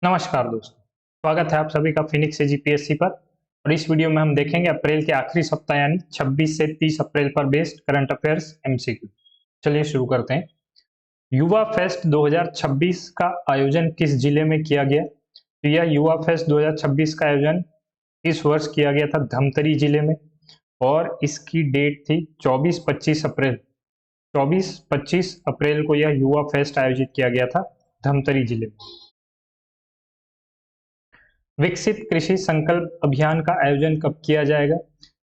नमस्कार दोस्तों, स्वागत है आप सभी का फिनिक्स से जीपीएससी पर। और इस वीडियो में हम देखेंगे अप्रैल के आखिरी सप्ताह यानी 26 से 30 अप्रैल पर बेस्ड करंट अफेयर्स एमसीक्यू। चलिए शुरू करते हैं। युवा फेस्ट 2026 का आयोजन किस जिले में किया गया? तो यह युवा फेस्ट 2026 का आयोजन इस वर्ष किया गया था धमतरी जिले में, और इसकी डेट थी 24-25 अप्रैल। 24-25 अप्रैल को यह युवा फेस्ट आयोजित किया गया था धमतरी जिले में। विकसित कृषि संकल्प अभियान का आयोजन कब किया जाएगा?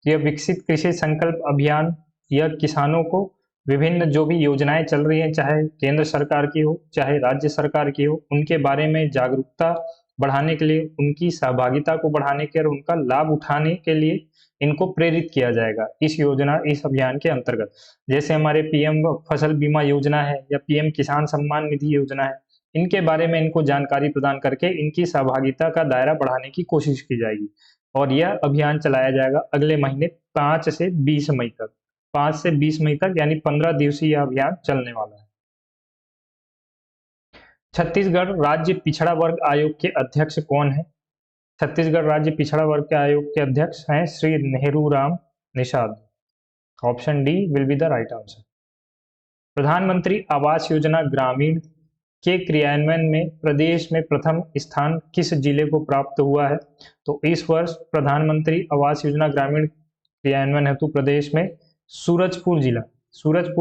यह विकसित कृषि संकल्प अभियान यह किसानों को विभिन्न जो भी योजनाएं चल रही हैं, चाहे केंद्र सरकार की हो चाहे राज्य सरकार की हो, उनके बारे में जागरूकता बढ़ाने के लिए, उनकी सहभागिता को बढ़ाने के और उनका लाभ उठाने के लिए इनको प्रेरित किया जाएगा इस अभियान के अंतर्गत। जैसे हमारे पीएम फसल बीमा योजना है या पीएम किसान सम्मान निधि योजना है, इनके बारे में इनको जानकारी प्रदान करके इनकी सहभागिता का दायरा बढ़ाने की कोशिश की जाएगी। और यह अभियान चलाया जाएगा अगले महीने 5 से 20 मई तक। 5 से 20 मई तक यानी 15 दिवसीय यह अभियान चलने वाला है। छत्तीसगढ़ राज्य पिछड़ा वर्ग आयोग के अध्यक्ष कौन है? छत्तीसगढ़ राज्य पिछड़ा वर्ग के आयोग के अध्यक्ष हैं Shri Nehru Ram Nishad. Option D will be the right answer. प्रधानमंत्री आवास योजना ग्रामीण के क्रियान्वयन में प्रदेश में प्रथम स्थान किस जिले को प्राप्त हुआ है? तो इस वर्ष प्रधानमंत्री आवास योजना ग्रामीण क्रियान्वयन हेतु प्रदेश में सूरजपुर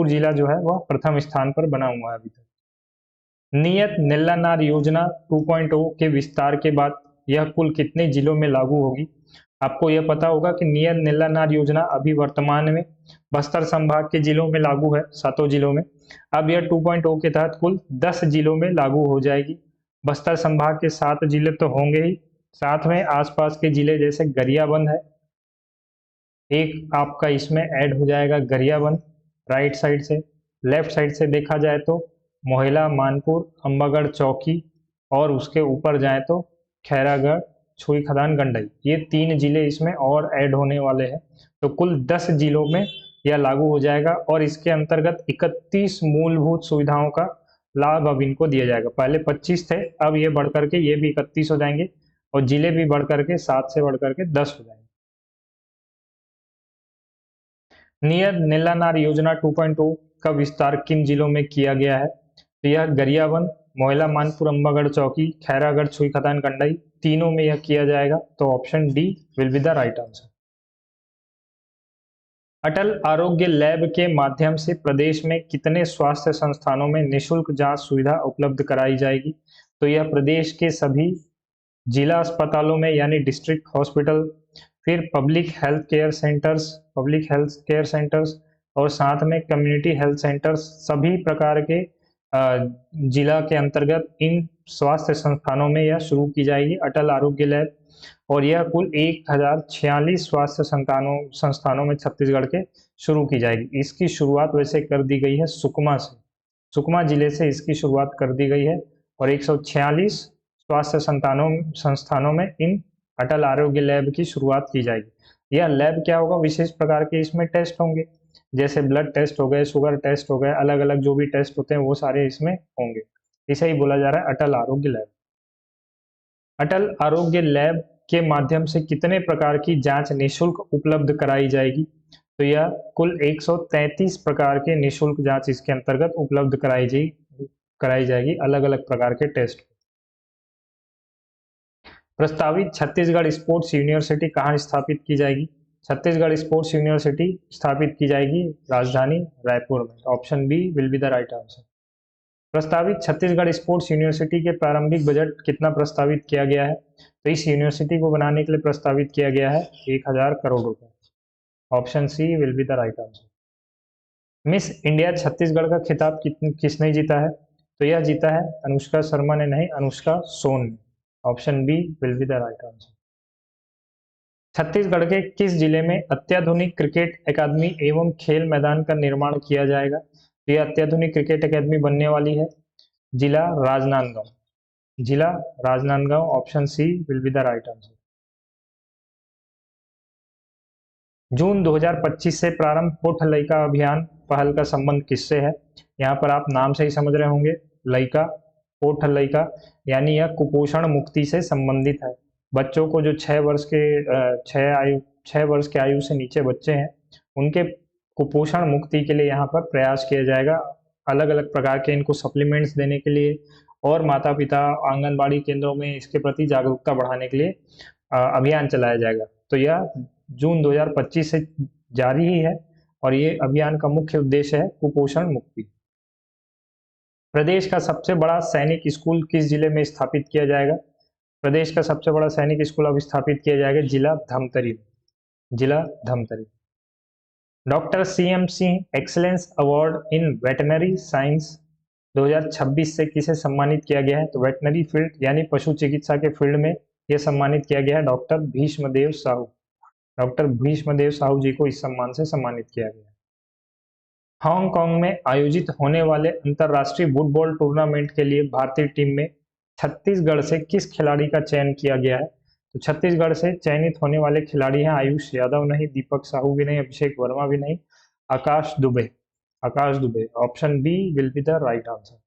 जिला जो है वह प्रथम स्थान पर बना हुआ है अभी तक। नियत नीलानार योजना 2.0 के विस्तार के बाद यह कुल कितने जिलों में लागू होगी? आपको यह पता होगा कि नियत नीलानार योजना अभी वर्तमान में बस्तर संभाग के जिलों में लागू है, 7 जिलों में। अब यह 2.0 के तहत कुल 10 जिलों में लागू हो जाएगी। बस्तर संभाग के 7 जिले तो होंगे ही, साथ में आसपास के जिले जैसे गरियाबंद है, एक आपका इसमें ऐड हो जाएगा गरियाबंद राइट साइड से। लेफ्ट साइड से देखा जाए तो मोहला, मानपुर, अंबागढ़ चौकी, और उसके ऊपर जाए तो खैरागढ़, छुई खदान, गंडई, ये 3 जिले इसमें और ऐड होने वाले हैं। तो कुल 10 जिलों में यह लागू हो जाएगा और इसके अंतर्गत 31 मूलभूत सुविधाओं का लाभ अब इनको दिया जाएगा। पहले 25 थे, अब ये बढ़ करके ये भी 31 हो जाएंगे और जिले भी बढ़ करके 7 से बढ़ करके 10 हो जाएंगे। नियत नीलानार योजना 2.0 का विस्तार किन जिलों में किया गया है? तो यह गरियाबंद, मोहला, मानपुर, अंबागढ़ चौकी, खैरागढ़, छुई खदान, गंडई, तीनों में यह किया जाएगा। तो option D will be the right answer. Atal Arogya lab के माध्यम से प्रदेश में कितने स्वास्थ्य संस्थानों में निःशुल्क जांच सुविधा उपलब्ध कराई जाएगी? तो यह प्रदेश के सभी जिला अस्पतालों में यानी डिस्ट्रिक्ट हॉस्पिटल, फिर पब्लिक हेल्थ केयर सेंटर्स और साथ में कम्युनिटी हेल्थ सेंटर्स, सभी प्रकार के जिला के अंतर्गत इन स्वास्थ्य संस्थानों में यह शुरू की जाएगी अटल आरोग्य लैब। और यह कुल 1046 स्वास्थ्य संस्थानों में छत्तीसगढ़ के शुरू की जाएगी। इसकी शुरुआत वैसे कर दी गई है सुकमा से, सुकमा जिले से इसकी शुरुआत कर दी गई है और 146 स्वास्थ्य संस्थानों में इन अटल आरोग्य लैब की शुरुआत की जाएगी। यह लैब क्या होगा? विशेष प्रकार के इसमें टेस्ट होंगे, जैसे ब्लड टेस्ट हो गए, शुगर टेस्ट हो गए, अलग अलग जो भी टेस्ट होते हैं वो सारे इसमें होंगे। इसे ही बोला जा रहा है अटल आरोग्य लैब। अटल आरोग्य लैब के माध्यम से कितने प्रकार की जांच निःशुल्क उपलब्ध कराई जाएगी? तो यह कुल 133 प्रकार के निःशुल्क जांच इसके अंतर्गत उपलब्ध कराई जाएगी, अलग अलग प्रकार के टेस्ट। प्रस्तावित छत्तीसगढ़ स्पोर्ट्स यूनिवर्सिटी कहाँ स्थापित की जाएगी? छत्तीसगढ़ स्पोर्ट्स यूनिवर्सिटी स्थापित की जाएगी राजधानी रायपुर में। Option B will be the right answer. प्रस्तावित छत्तीसगढ़ स्पोर्ट्स यूनिवर्सिटी के प्रारंभिक बजट कितना प्रस्तावित किया गया है? तो इस यूनिवर्सिटी को बनाने के लिए प्रस्तावित किया गया है 1000 करोड़ रुपए। Option C will be the right answer. Miss India Chhattisgarh का खिताब किसने जीता है? तो यह जीता है अनुष्का शर्मा ने, नहीं, अनुष्का सोन ने। Option B will be the right answer. Chhattisgarh के किस जिले में अत्याधुनिक क्रिकेट एकेडमी एवं खेल मैदान का निर्माण किया जाएगा? तो यह अत्याधुनिक क्रिकेट एकेडमी बनने वाली है जिला राजनांदगांव, जिला Rajnandgaon. Option C will be the right answer. जून 2025 से प्रारंभ होठ लइका अभियान पहल का संबंध किससे है? यहाँ पर आप नाम से ही समझ रहे होंगे, लइका 4th लड़का, यानी यह कुपोषण मुक्ति से संबंधित है। बच्चों को जो 6 वर्ष के आयु से नीचे बच्चे हैं उनके कुपोषण मुक्ति के लिए यहाँ पर प्रयास किया जाएगा। अलग अलग प्रकार के इनको सप्लीमेंट्स देने के लिए और माता पिता आंगनबाड़ी केंद्रों में इसके प्रति जागरूकता बढ़ाने के लिए अभियान चलाया जाएगा। तो यह जून 2025 से जारी ही है और ये अभियान का मुख्य उद्देश्य है कुपोषण मुक्ति। प्रदेश का सबसे बड़ा सैनिक स्कूल किस जिले में स्थापित किया जाएगा? प्रदेश का सबसे बड़ा सैनिक स्कूल अब स्थापित किया जाएगा जिला धमतरी। जिला Dhamtari. Doctor CM Singh excellence award in veterinary science 2026 से किसे सम्मानित किया गया है? तो वेटनरी फील्ड यानी पशु चिकित्सा के फील्ड में यह सम्मानित किया गया है डॉक्टर भीष्मदेव साहू। डॉक्टर भीष्मदेव साहू जी को इस सम्मान से सम्मानित किया गया। हांगकांग में आयोजित होने वाले अंतर्राष्ट्रीय फुटबॉल टूर्नामेंट के लिए भारतीय टीम में छत्तीसगढ़ से किस खिलाड़ी का चयन किया गया है? तो छत्तीसगढ़ से चयनित होने वाले खिलाड़ी हैं आयुष यादव नहीं, दीपक साहू भी नहीं, अभिषेक वर्मा भी नहीं, Akash Dubey. Akash Dubey, option B will be the right answer.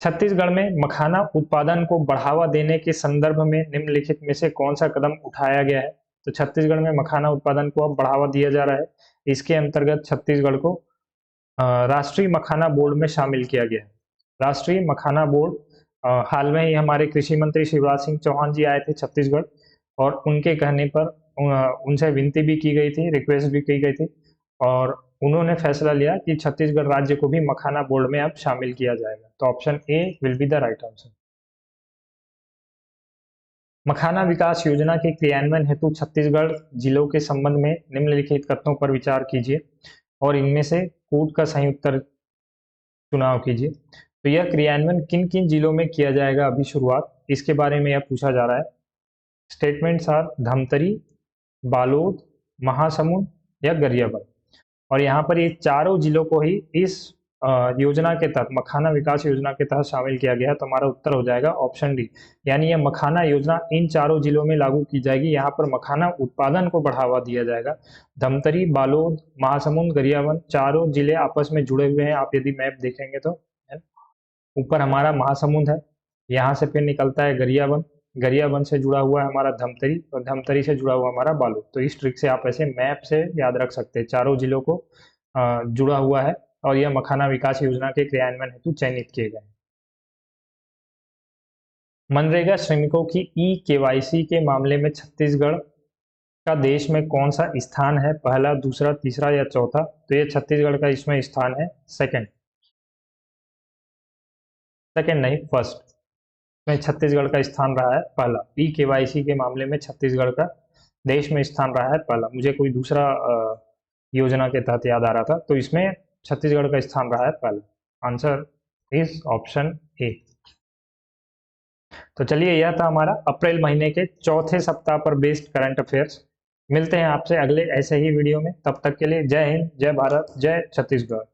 Chhattisgarh में मखाना उत्पादन को बढ़ावा देने के संदर्भ में निम्नलिखित में से कौन सा कदम उठाया गया है? तो छत्तीसगढ़ में मखाना उत्पादन को अब बढ़ावा दिया जा रहा है। इसके अंतर्गत छत्तीसगढ़ को राष्ट्रीय मखाना बोर्ड में शामिल किया गया है। राष्ट्रीय मखाना बोर्ड, हाल में ही हमारे कृषि मंत्री शिवराज सिंह चौहान जी आए थे छत्तीसगढ़ और उनके कहने पर उनसे विनती भी की गई थी, रिक्वेस्ट भी की गई थी और उन्होंने फैसला लिया कि छत्तीसगढ़ राज्य को भी मखाना बोर्ड में अब शामिल किया जाएगा। तो option A will be the right answer. Makhana Vikas Yojana के क्रियान्वयन हेतु छत्तीसगढ़ जिलों के संबंध में निम्नलिखित कथनों पर विचार कीजिए और इनमें से कूट का सही उत्तर चुनाव कीजिए। तो यह क्रियान्वयन किन किन जिलों में किया जाएगा अभी शुरुआत, इसके बारे में यह पूछा जा रहा है। स्टेटमेंट्स आर धमतरी, बालोद, महासमुंद या गरियाबंद। और यहाँ पर ये चारों जिलों को ही इस योजना के तहत, मखाना विकास योजना के तहत शामिल किया गया है। तो हमारा उत्तर हो जाएगा ऑप्शन डी, यानी यह मखाना योजना इन चारों जिलों में लागू की जाएगी। यहाँ पर मखाना उत्पादन को बढ़ावा दिया जाएगा। धमतरी, बालोद, महासमुंद, गरियाबंद चारों जिले आपस में जुड़े हुए हैं। आप यदि मैप देखेंगे तो ऊपर हमारा महासमुंद है, यहाँ से फिर निकलता है गरियाबंद, गरियाबंद से जुड़ा हुआ है हमारा धमतरी और धमतरी से जुड़ा हुआ हमारा बालोद। तो इस ट्रिक से आप ऐसे मैप से याद रख सकते हैं, चारों जिलों को जुड़ा हुआ है और यह मखाना विकास योजना के क्रियान्वयन हेतु चयनित किए गए। मनरेगा श्रमिकों की E-KYC के मामले में छत्तीसगढ़ का देश में कौन सा स्थान है? पहला, दूसरा, तीसरा या चौथा? तो ये छत्तीसगढ़ का इसमें स्थान है सेकंड नहीं, फर्स्ट में छत्तीसगढ़ का स्थान रहा है पहला। E-KYC के मामले में छत्तीसगढ़ का देश में स्थान रहा है पहला। मुझे कोई दूसरा योजना के तहत याद आ रहा था, तो इसमें छत्तीसगढ़ का स्थान रहा है पहला। Answer is option A. तो चलिए, यह था हमारा अप्रैल महीने के चौथे सप्ताह पर बेस्ड करंट अफेयर्स। मिलते हैं आपसे अगले ऐसे ही वीडियो में, तब तक के लिए जय हिंद, जय भारत, जय छत्तीसगढ़।